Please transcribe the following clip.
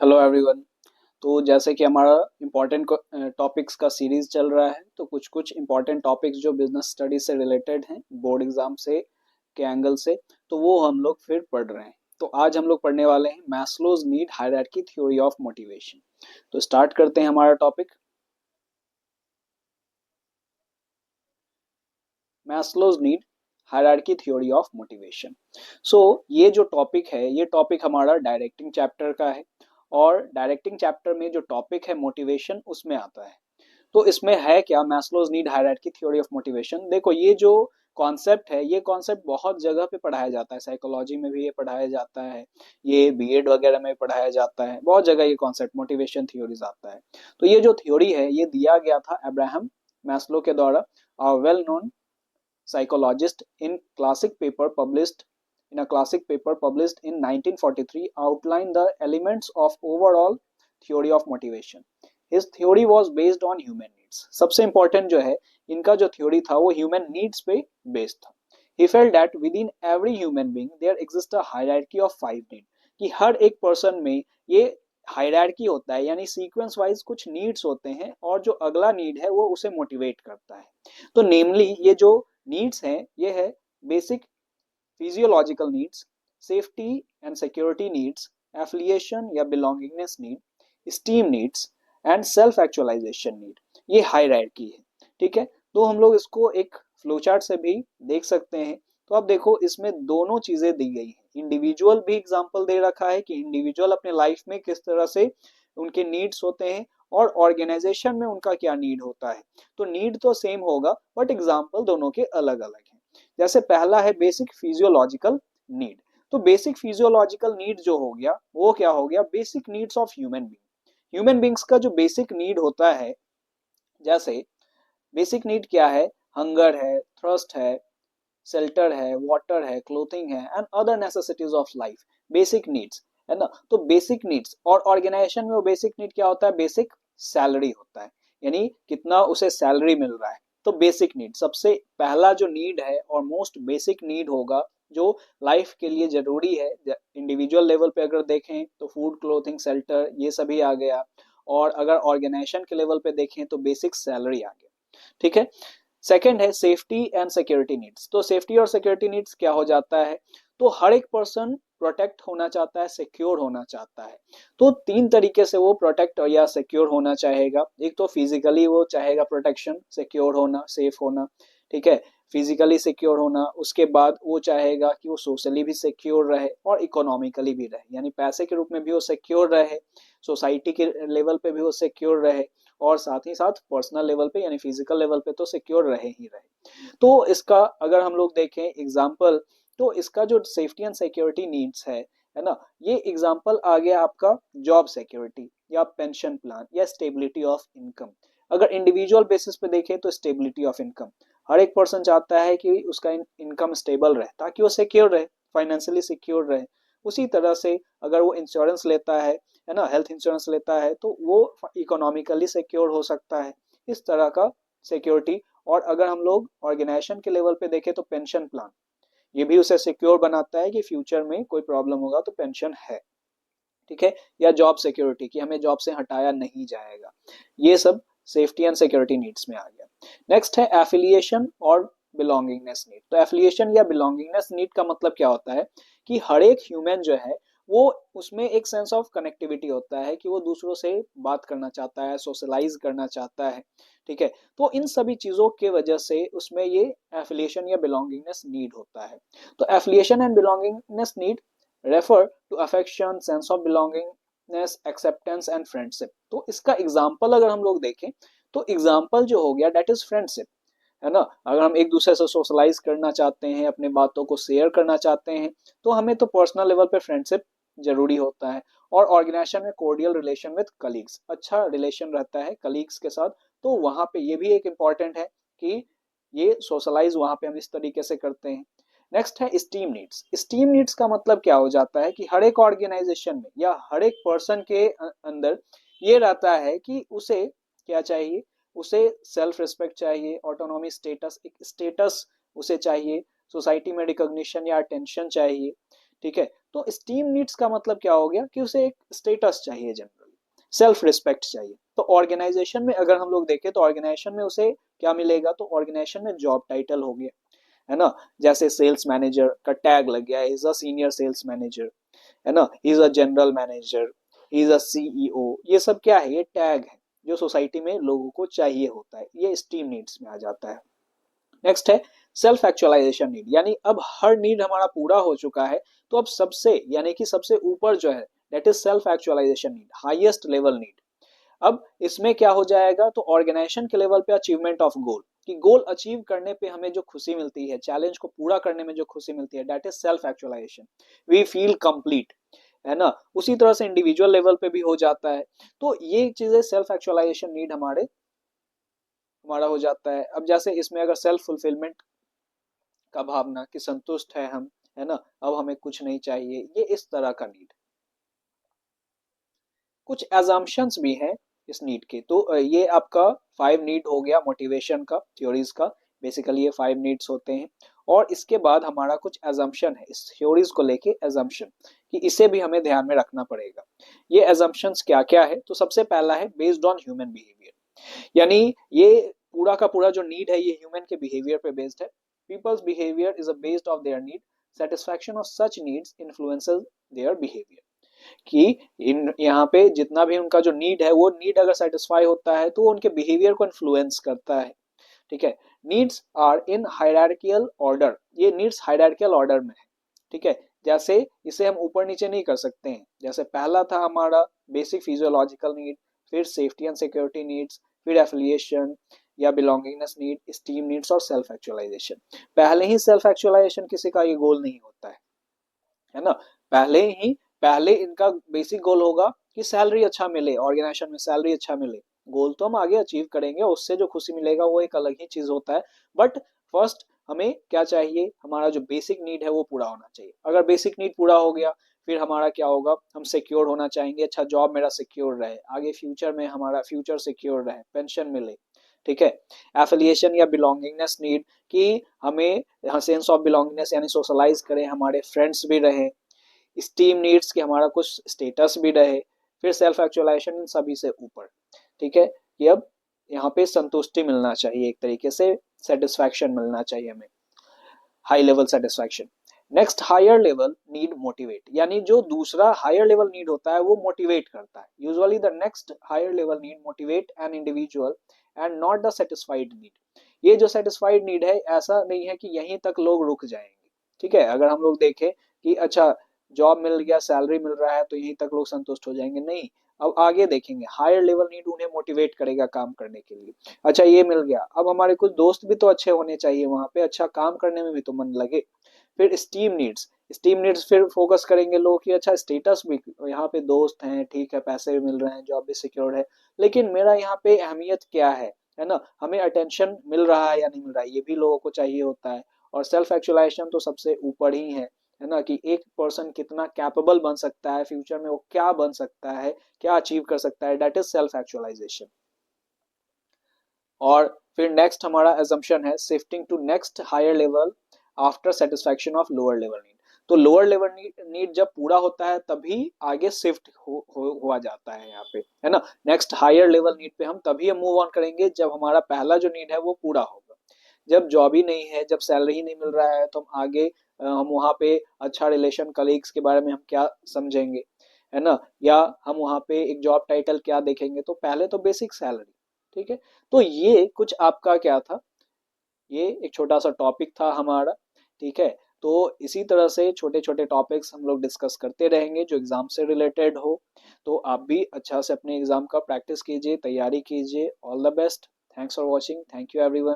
Hello everyone. तो जैसे कि हमारा इम्पोर्टेंट टॉपिक्स का सीरीज चल रहा है, तो कुछ कुछ इम्पोर्टेंट टॉपिक्स जो बिजनेस स्टडी से रिलेटेड हैं, बोर्ड एग्जाम से के एंगल से, तो वो हम लोग फिर पढ़ रहे हैं। तो आज हम लोग पढ़ने वाले हैं Maslow's need hierarchy theory of motivation. तो स्टार्ट करते हैं हमारा topic, Maslow's need hierarchy theory of motivation. So ये जो टॉपिक है, ये टॉपिक हमारा डायरेक्टिंग चैप्टर का है। और डायरेक्टिंग चैप्टर में जो टॉपिक है मोटिवेशन, उसमें आता है। तो इसमें है क्या, Maslow's need hierarchy theory of motivation. देखो, ये जो कॉन्सेप्ट है, ये कॉन्सेप्ट बहुत जगह पे पढ़ाया जाता है, साइकोलॉजी में भी ये पढ़ाया जाता है, ये बीएड वगैरह में पढ़ाया जाता है, बहुत जगह ये कॉन्सेप्ट मोटिवेशन थ्योरीज आता है। तो ये जो थ्योरी है, ये दिया गया था अब्राहम मैस्लो के द्वारा, well known psychologist in a classic paper published in 1943 outlined the elements of overall theory of motivation. His theory was based on human needs. सबसे important जो है, इनका जो थ्योरी था वो ह्यूमन नीड्स पे बेस्ड था। He felt that within every human being there exists a hierarchy of five needs, कि हर एक पर्सन में ये हायरार्की होता है, यानी सीक्वेंस वाइज कुछ नीड्स होते हैं, और जो अगला नीड है वो उसे मोटिवेट करता है। तो नेमली ये जो नीड्स हैं, ये है basic physiological needs, safety and security needs, affiliation या belongingness need, esteem needs and self actualisation need. ये हायरार्की है, ठीक है। तो हम लोग इसको एक फ्लोचार्ट से भी देख सकते हैं। तो अब देखो, इसमें दोनों चीजें दी गई हैं, इंडिविजुअल भी एग्जांपल दे रखा है कि इंडिविजुअल अपने लाइफ में किस तरह से उनके नीड्स होते हैं, और ऑर्गेनाइजेशन में उनका क्या नीड होता है। तो नीड तो सेम होगा, बट एग्जाम्पल दोनों के अलग अलग हैं। जैसे पहला है बेसिक फिजियोलॉजिकल नीड। तो बेसिक फिजियोलॉजिकल नीड जो हो गया, वो क्या हो गया, basic needs of human being. Human beings का जो बेसिक नीड होता है, जैसे बेसिक नीड क्या है, हंगर है, थ्रस्ट है, शेल्टर है, वाटर है, क्लोथिंग है, and other necessities of life, basic needs, है ना। तो बेसिक नीड्स, और ऑर्गेनाइजेशन में वो बेसिक नीड क्या होता है, बेसिक सैलरी होता है, यानी कितना उसे सैलरी मिल रहा है। तो बेसिक नीड सबसे पहला जो नीड है और मोस्ट बेसिक नीड होगा, जो लाइफ के लिए जरूरी है। इंडिविजुअल लेवल पे अगर देखें तो फूड, क्लोथिंग, शेल्टर, ये सभी आ गया। और अगर ऑर्गेनाइजेशन के लेवल पे देखें तो बेसिक सैलरी आ गया, ठीक है। सेकंड है सेफ्टी एंड सिक्योरिटी नीड्स। तो सेफ्टी और सिक्योरिटी नीड्स क्या हो जाता है, तो हर एक पर्सन प्रोटेक्ट होना चाहता है, सिक्योर होना चाहता है। तो तीन तरीके से वो प्रोटेक्ट या सिक्योर होना चाहेगा। एक तो फिजिकली वो चाहेगा प्रोटेक्शन, सिक्योर होना, सेफ होना, ठीक है, फिजिकली सिक्योर होना। उसके बाद वो चाहेगा कि वो सोशली भी सिक्योर रहे और इकोनॉमिकली भी रहे, यानी पैसे के रूप में भी वो सिक्योर रहे, सोसाइटी के लेवल पे भी वो सिक्योर रहे, और साथ ही साथ पर्सनल लेवल पे यानी फिजिकल लेवल पे तो सिक्योर रहे ही रहे। तो इसका अगर हम लोग देखें एग्जाम्पल, तो इसका जो सेफ्टी एंड सिक्योरिटी नीड्स है ना, ये एग्जाम्पल आ गया आपका जॉब सिक्योरिटी या पेंशन प्लान या स्टेबिलिटी ऑफ इनकम। अगर इंडिविजुअल बेसिस पे देखें तो स्टेबिलिटी ऑफ इनकम, हर एक पर्सन चाहता है कि उसका इनकम स्टेबल रहे ताकि वो सिक्योर रहे, फाइनेंशियली सिक्योर रहे। उसी तरह से अगर वो इंश्योरेंस लेता है ना, हेल्थ इंश्योरेंस लेता है, तो वो इकोनॉमिकली सिक्योर हो सकता है, इस तरह का सिक्योरिटी। और अगर हम लोग ऑर्गेनाइजेशन के लेवल पे देखें तो पेंशन प्लान, ये भी उसे सिक्योर बनाता है कि फ्यूचर में कोई प्रॉब्लम होगा तो पेंशन है, ठीक है। या जॉब सिक्योरिटी, कि हमें जॉब से हटाया नहीं जाएगा। ये सब सेफ्टी एंड सिक्योरिटी नीड्स में आ गया। नेक्स्ट है एफिलिएशन और बिलोंगिंगनेस नीड। तो एफिलिएशन या बिलोंगिंगनेस नीड का मतलब क्या होता है, कि हर एक ह्यूमन जो है, वो उसमें एक सेंस ऑफ कनेक्टिविटी होता है, कि वो दूसरों से बात करना चाहता है, सोशलाइज करना चाहता है, ठीक है। तो इन सभी चीजों के वजह से उसमें ये एफिलिएशन या बिलोंगिंगनेस नीड होता है। तो affiliation and belongingness need refer to affection, sense of belongingness, acceptance and friendship. तो इसका एग्जाम्पल अगर हम लोग देखें, तो एग्जाम्पल जो हो गया डेट इज फ्रेंडशिप, है ना। अगर हम एक दूसरे से सोशलाइज करना चाहते हैं, अपने बातों को शेयर करना चाहते हैं, तो हमें तो पर्सनल लेवल पे फ्रेंडशिप जरूरी होता है। और ऑर्गेनाइजेशन में कोर्डियल रिलेशन विद कलीग्स, अच्छा रिलेशन रहता है कलीग्स के साथ, तो वहां पे ये भी एक इंपॉर्टेंट है कि ये सोशलाइज वहां पे हम इस तरीके से करते हैं। नेक्स्ट है स्टीम नीड्स। स्टीम नीड्स का मतलब क्या हो जाता है, कि हर एक ऑर्गेनाइजेशन में या हर एक पर्सन के अंदर ये रहता है कि उसे क्या चाहिए, उसे सेल्फ रिस्पेक्ट चाहिए, ऑटोनॉमी, स्टेटस, एक स्टेटस उसे चाहिए, सोसाइटी में रिकॉग्निशन या अटेंशन चाहिए, ठीक है। तो स्टीम नीड्स का मतलब क्या हो गया कि उसे एक स्टेटस चाहिए, जनरली सेल्फ रिस्पेक्ट चाहिए। तो ऑर्गेनाइजेशन में अगर हम लोग देखें तो ऑर्गेनाइजेशन में उसे क्या मिलेगा, तो ऑर्गेनाइजेशन में जॉब टाइटल हो गया, है ना। जैसे सेल्स मैनेजर का टैग लग गया, is a senior sales manager, है ना, is a general manager, is a CEO. ये सब क्या है, ये टैग है जो सोसाइटी में लोगों को चाहिए होता है, ये स्टीम नीड्स में आ जाता है। नेक्स्ट है सेल्फ एक्चुअलाइजेशन नीड, यानी अब हर नीड हमारा पूरा हो चुका है, तो अब सबसे यानी कि सबसे ऊपर जो है that is self actualisation need, highest level need. अब इसमें क्या हो जाएगा, तो ऑर्गेनाइजेशन के लेवल पे अचीवमेंट ऑफ गोल, कि गोल अचीव करने पे हमें जो खुशी मिलती है, चैलेंज को पूरा करने में जो खुशी मिलती है, that is self actualisation, we feel complete, है ना। उसी तरह से इंडिविजुअल लेवल पे भी हो जाता है। तो ये चीजें सेल्फ एक्चुअलाइजेशन नीड हमारा हो जाता है। अब जैसे इसमें अगर सेल्फ फुलफिलमेंट का भावना कि संतुष्ट है हम, है ना, अब हमें कुछ नहीं चाहिए, ये इस तरह का नीड। कुछ एजम्पशंस भी हैं इस नीड के, तो ये आपका 5 नीड हो गया मोटिवेशन का, थ्योरीज का। बेसिकली ये 5 नीड्स होते हैं। और इसके बाद हमारा कुछ एजम्पशन है इस थ्योरीज को लेके, एजम्पशन कि इसे भी हमें ध्यान में रखना पड़ेगा। ये एजम्पशंस क्या क्या है, तो सबसे पहला है बेस्ड ऑन ह्यूमन बिहेवियर, यानी ये पूरा का पूरा जो नीड है ये ह्यूमन के बिहेवियर पे बेस्ड है। Peoples behaviour is a based of their need, satisfaction of such needs influences their behaviour, कि इन यहाँ पे जितना भी उनका जो नीड है, वो नीड अगर सेटिस्फाई होता है तो वो उनके बिहेवियर को इन्फ्लुएंस करता है। ठीक है। Needs are in hierarchical order, ये नीड्स हायरार्कियल ऑर्डर में है। ठीक है। जैसे इसे हम ऊपर नीचे नहीं कर सकते हैं, जैसे पहला था हमारा बेसिक फिजियोलॉजिकल नीड, फिर सेफ्टी एंड सिक्योरिटी नीड्स, फिर एफिलिएशन या बिलोंगिंगनेस नीड, स्टीम नीड्स और सेल्फ एक्चुअलाइजेशन। पहले ही सेल्फ एक्चुअलाइजेशन किसी का ये गोल नहीं होता है ना। पहले ही पहले इनका बेसिक गोल होगा कि सैलरी अच्छा मिले, ऑर्गेनाइजेशन में सैलरी अच्छा मिले। गोल तो हम आगे अचीव करेंगे, उससे जो खुशी मिलेगा वो एक अलग ही चीज होता है। बट फर्स्ट हमें क्या चाहिए, हमारा जो बेसिक नीड है वो पूरा होना चाहिए। अगर बेसिक नीड पूरा हो गया, फिर हमारा क्या होगा, हम सिक्योर होना चाहेंगे, अच्छा जॉब मेरा सिक्योर रहे, आगे फ्यूचर में हमारा फ्यूचर सिक्योर रहे, पेंशन मिले। ठीक है। एफिलिएशन या बिलोंगिंगनेस नीड, कि हमें सेंस ऑफ बिलोंगिंगनेस यानी सोशलाइज करें, हमारे फ्रेंड्स भी रहे। स्टीम नीड्स कि हमारा कुछ स्टेटस भी रहे। फिर सेल्फ एक्चुअलाइजेशन इन सभी से ऊपर। ठीक है। कि अब यहाँ पे संतुष्टि मिलना चाहिए, एक तरीके से सेटिस्फैक्शन मिलना चाहिए हमें, high level satisfaction. Next higher level need motivate, यानी जो दूसरा हायर लेवल नीड होता है वो मोटिवेट करता है। Usually the next higher level need motivate an individual and not the satisfied need. ये जो सेटिस्फाइड नीड है, ऐसा नहीं है कि यहीं तक लोग रुक जाएंगे। ठीक है। अगर हम लोग देखें कि अच्छा जॉब मिल गया, सैलरी मिल रहा है, तो यहीं तक लोग संतुष्ट हो जाएंगे, नहीं। अब आगे देखेंगे हायर लेवल नीड उन्हें मोटिवेट करेगा काम करने के लिए। अच्छा ये मिल गया, अब हमारे कुछ दोस्त भी तो अच्छे होने चाहिए वहां पे, अच्छा काम करने में भी तो मन लगे। फिर स्टीम नीड्स फिर फोकस करेंगे लोग कि अच्छा स्टेटस भी, यहाँ पे दोस्त हैं, ठीक है, पैसे भी मिल रहे हैं, जॉब भी सिक्योर है, लेकिन मेरा यहाँ पे अहमियत क्या है ना, हमें अटेंशन मिल रहा है या नहीं मिल रहा है, ये भी लोगों को चाहिए होता है। और सेल्फ एक्चुअलाइजेशन तो सबसे ऊपर ही है ना, कि एक पर्सन कितना कैपेबल बन सकता है, फ्यूचर में वो क्या बन सकता है, क्या अचीव कर सकता है, दैट इज सेल्फ एक्चुअलाइजेशन। और फिर नेक्स्ट हमारा assumption है shifting to next higher level after satisfaction of lower level need. तो लोअर लेवल नीड जब पूरा होता है तभी आगे शिफ्ट हुआ जाता है यहाँ पे, है ना। नेक्स्ट हायर लेवल नीड पे हम तभी मूव ऑन करेंगे जब हमारा पहला जो नीड है वो पूरा होगा। जब जॉब ही नहीं है, जब सैलरी ही नहीं मिल रहा है, तो हम आगे हम वहाँ पे अच्छा रिलेशन कलीग्स के बारे में हम क्या समझेंगे, है ना, या हम वहाँ पे एक जॉब टाइटल क्या देखेंगे, तो पहले तो बेसिक सैलरी। ठीक है। तो ये कुछ आपका क्या था, ये एक छोटा सा टॉपिक था हमारा। ठीक है। तो इसी तरह से छोटे छोटे टॉपिक्स हम लोग डिस्कस करते रहेंगे जो एग्जाम से रिलेटेड हो। तो आप भी अच्छा से अपने एग्जाम का प्रैक्टिस कीजिए, तैयारी कीजिए। All the best. Thanks for watching. Thank you everyone.